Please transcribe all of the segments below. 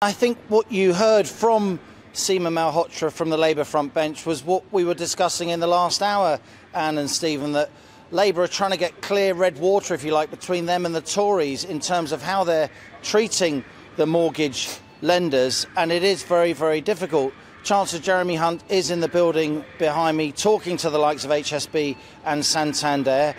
I think what you heard from Seema Malhotra from the Labour front bench was what we were discussing in the last hour, Anne and Stephen, that Labour are trying to get clear red water, if you like, between them and the Tories in terms of how they're treating the mortgage lenders, and it is very, very difficult. Chancellor Jeremy Hunt is in the building behind me talking to the likes of HSB and Santander,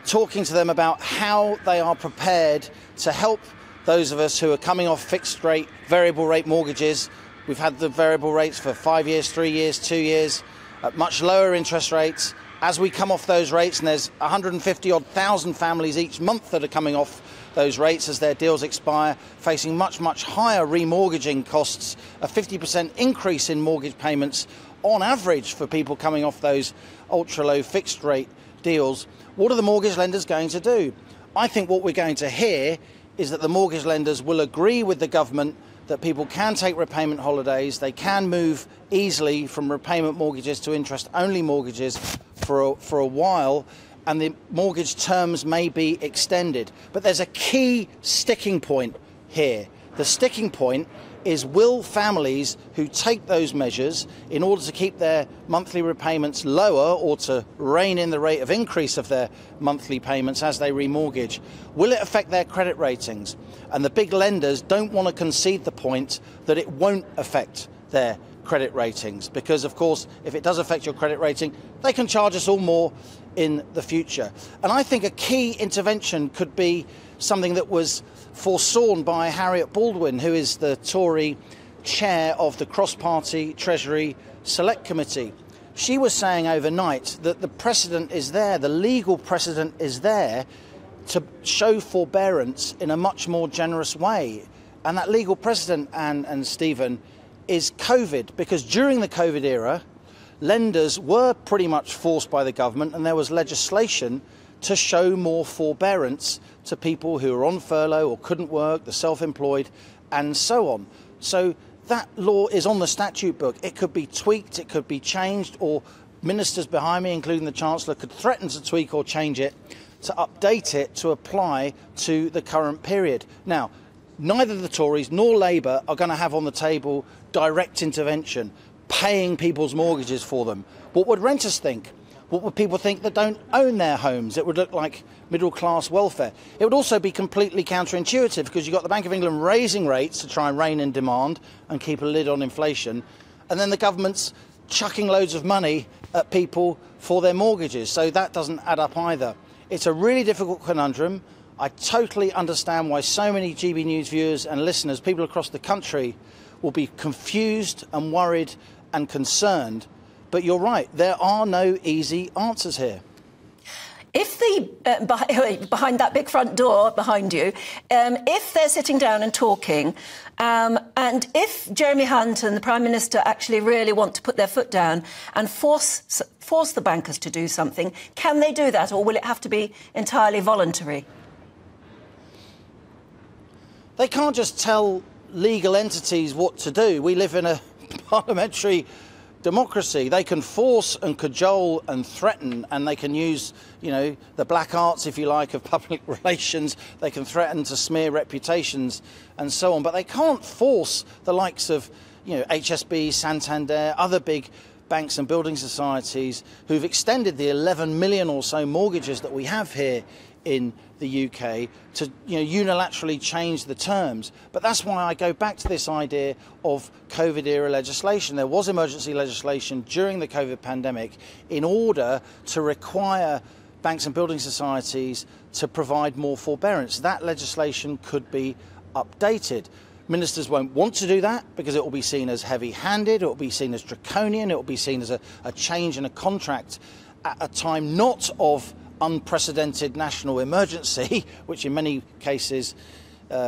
talking to them about how they are prepared to help those of us who are coming off fixed rate, variable rate mortgages. We've had the variable rates for 5 years, 3 years, 2 years, at much lower interest rates. As we come off those rates, and there's 150,000 families each month that are coming off those rates as their deals expire, facing much, much higher remortgaging costs, a 50% increase in mortgage payments on average for people coming off those ultra-low fixed rate deals. What are the mortgage lenders going to do? I think what we're going to hear is that the mortgage lenders will agree with the government that people can take repayment holidays, they can move easily from repayment mortgages to interest-only mortgages for a while, and the mortgage terms may be extended. But there's a key sticking point here. The sticking point is, will families who take those measures in order to keep their monthly repayments lower or to rein in the rate of increase of their monthly payments as they remortgage, will it affect their credit ratings? And the big lenders don't want to concede the point that it won't affect their credit ratings, because of course if it does affect your credit rating, they can charge us all more in the future. And I think a key intervention could be something that was foresawn by Harriet Baldwin, who is the Tory chair of the cross-party Treasury Select Committee. She was saying overnight that the precedent is there, the legal precedent is there to show forbearance in a much more generous way. And that legal precedent, Anne and Stephen, is COVID, because during the COVID era, lenders were pretty much forced by the government, and there was legislation to show more forbearance to people who were on furlough or couldn't work, the self-employed, and so on. So that law is on the statute book. It could be tweaked, it could be changed, or ministers behind me, including the Chancellor, could threaten to tweak or change it, to update it to apply to the current period. Now, neither the Tories nor Labour are going to have on the table direct intervention, paying people's mortgages for them. What would renters think? What would people think that don't own their homes? It would look like middle-class welfare. It would also be completely counterintuitive, because you've got the Bank of England raising rates to try and rein in demand and keep a lid on inflation, and then the government's chucking loads of money at people for their mortgages. So that doesn't add up either. It's a really difficult conundrum. I totally understand why so many GB News viewers and listeners, people across the country, will be confused and worried and concerned. But you're right, there are no easy answers here. If behind that big front door behind you, if they're sitting down and talking, and if Jeremy Hunt and the Prime Minister actually really want to put their foot down and force the bankers to do something, can they do that, or will it have to be entirely voluntary? They can't just tell legal entities what to do. We live in a parliamentary democracy. They can force and cajole and threaten, and they can use, the black arts, if you like, of public relations. They can threaten to smear reputations and so on, but they can't force the likes of, HSB, Santander, other big banks and building societies who've extended the 11 million or so mortgages that we have here in the UK to unilaterally change the terms. But that's why I go back to this idea of COVID-era legislation. There was emergency legislation during the COVID pandemic in order to require banks and building societies to provide more forbearance. That legislation could be updated. Ministers won't want to do that because it will be seen as heavy-handed, it will be seen as draconian, it will be seen as a change in a contract at a time not of unprecedented national emergency, which in many cases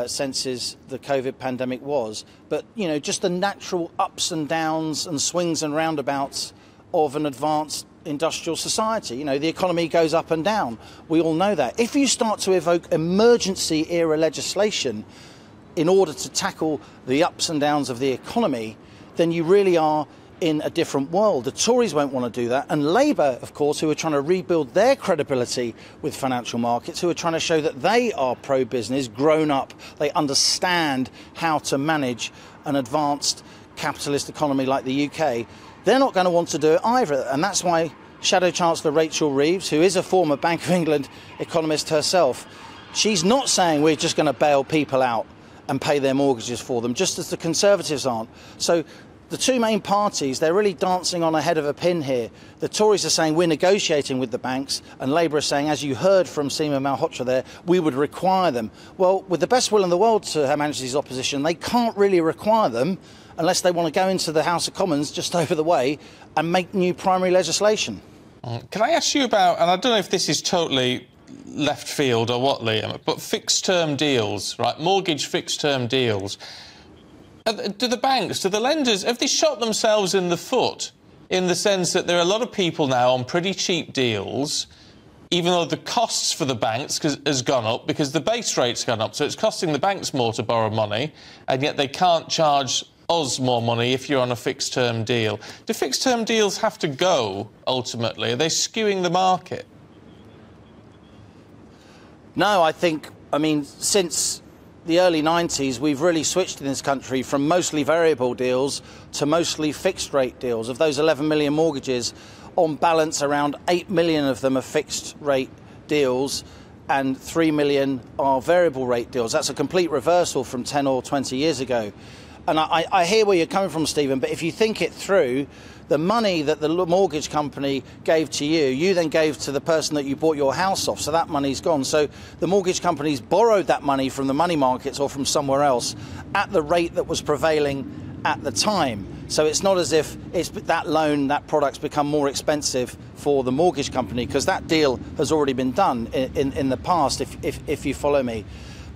senses the COVID pandemic was, but just the natural ups and downs and swings and roundabouts of an advanced industrial society. The economy goes up and down. We all know that. If you start to evoke emergency era legislation in order to tackle the ups and downs of the economy, then you really are in a different world. The Tories won't want to do that. And Labour, of course, who are trying to rebuild their credibility with financial markets, who are trying to show that they are pro-business, grown up, they understand how to manage an advanced capitalist economy like the UK, they're not going to want to do it either. And that's why Shadow Chancellor Rachel Reeves, who is a former Bank of England economist herself, she's not saying we're just going to bail people out and pay their mortgages for them, just as the Conservatives aren't. So the two main parties, they're really dancing on a head of a pin here. The Tories are saying we're negotiating with the banks, and Labour is saying, as you heard from Seema Malhotra there, we would require them. Well, with the best will in the world to Her Majesty's opposition, they can't really require them unless they want to go into the House of Commons just over the way and make new primary legislation. Can I ask you about, and I don't know if this is totally left field or what, Liam, but fixed-term deals, right, mortgage fixed-term deals. Do the banks, do the lenders, have they shot themselves in the foot in the sense that there are a lot of people now on pretty cheap deals, even though the costs for the banks has gone up because the base rate's gone up, so it's costing the banks more to borrow money, and yet they can't charge us more money if you're on a fixed-term deal. Do fixed-term deals have to go, ultimately? Are they skewing the market? No, I mean, since the early 90s, we've really switched in this country from mostly variable deals to mostly fixed-rate deals. Of those 11 million mortgages, on balance, around 8 million of them are fixed-rate deals and 3 million are variable-rate deals. That's a complete reversal from 10 or 20 years ago. And I hear where you're coming from, Stephen, but if you think it through, the money that the mortgage company gave to you, you then gave to the person that you bought your house off, so that money's gone. So the mortgage companies borrowed that money from the money markets or from somewhere else at the rate that was prevailing at the time. So it's not as if it's that loan, that product's become more expensive for the mortgage company, because that deal has already been done in the past, if you follow me.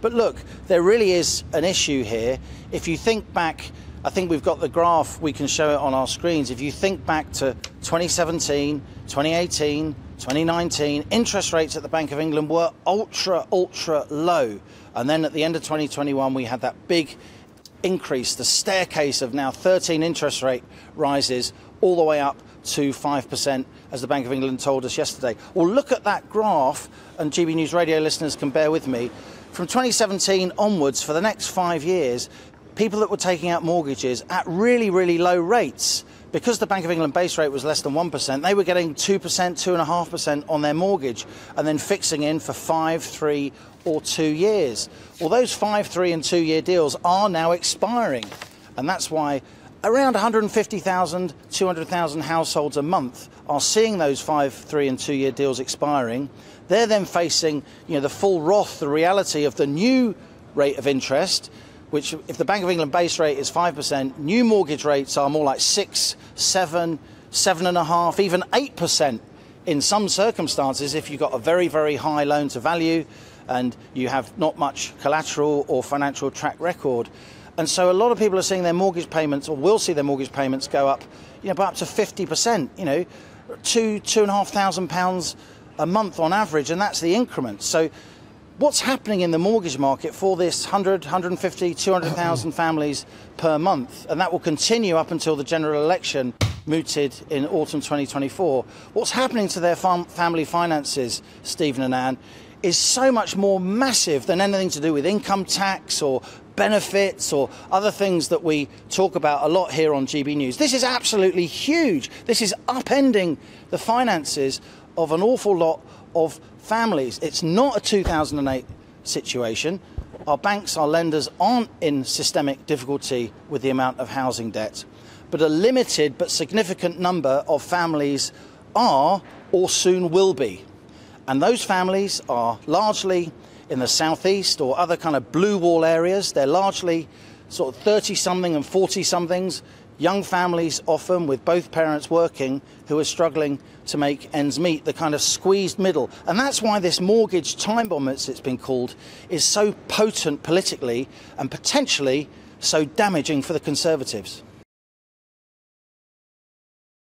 But look, there really is an issue here. If you think back, I think we've got the graph, we can show it on our screens. If you think back to 2017, 2018, 2019, interest rates at the Bank of England were ultra low. And then at the end of 2021, we had that big increase, the staircase of now 13 interest rate rises all the way up to 5%, as the Bank of England told us yesterday. Well, look at that graph, and GB News Radio listeners can bear with me. From 2017 onwards, for the next 5 years, people that were taking out mortgages at really low rates, because the Bank of England base rate was less than 1%, they were getting 2%, 2.5% on their mortgage and then fixing in for 5, 3 or 2 years. Well, those 5, 3 and 2 year deals are now expiring, and that's why around 150,000, 200,000 households a month are seeing those 5, 3 and 2 year deals expiring. They're then facing, the full wrath, the reality of the new rate of interest, which, if the Bank of England base rate is 5%, new mortgage rates are more like 6, 7, 7.5, even 8% in some circumstances if you've got a very high loan to value and you have not much collateral or financial track record. And so a lot of people are seeing their mortgage payments, or will see their mortgage payments, go up, by up to 50%, £2,500 a month on average, and that's the increment. So what's happening in the mortgage market for this 100, 150, 200,000 families per month, and that will continue up until the general election mooted in autumn 2024. What's happening to their family finances, Stephen and Anne, is so much more massive than anything to do with income tax or benefits or other things that we talk about a lot here on GB News. This is absolutely huge. This is upending the finances of an awful lot of families. It's not a 2008 situation. Our banks, our lenders aren't in systemic difficulty with the amount of housing debt, but a limited but significant number of families are or soon will be. And those families are largely in the southeast or other kind of blue wall areas. They're largely sort of 30-something and 40-somethings, young families often with both parents working, who are struggling to make ends meet, the kind of squeezed middle. And that's why this mortgage time bomb, as it's been called, is so potent politically and potentially so damaging for the Conservatives.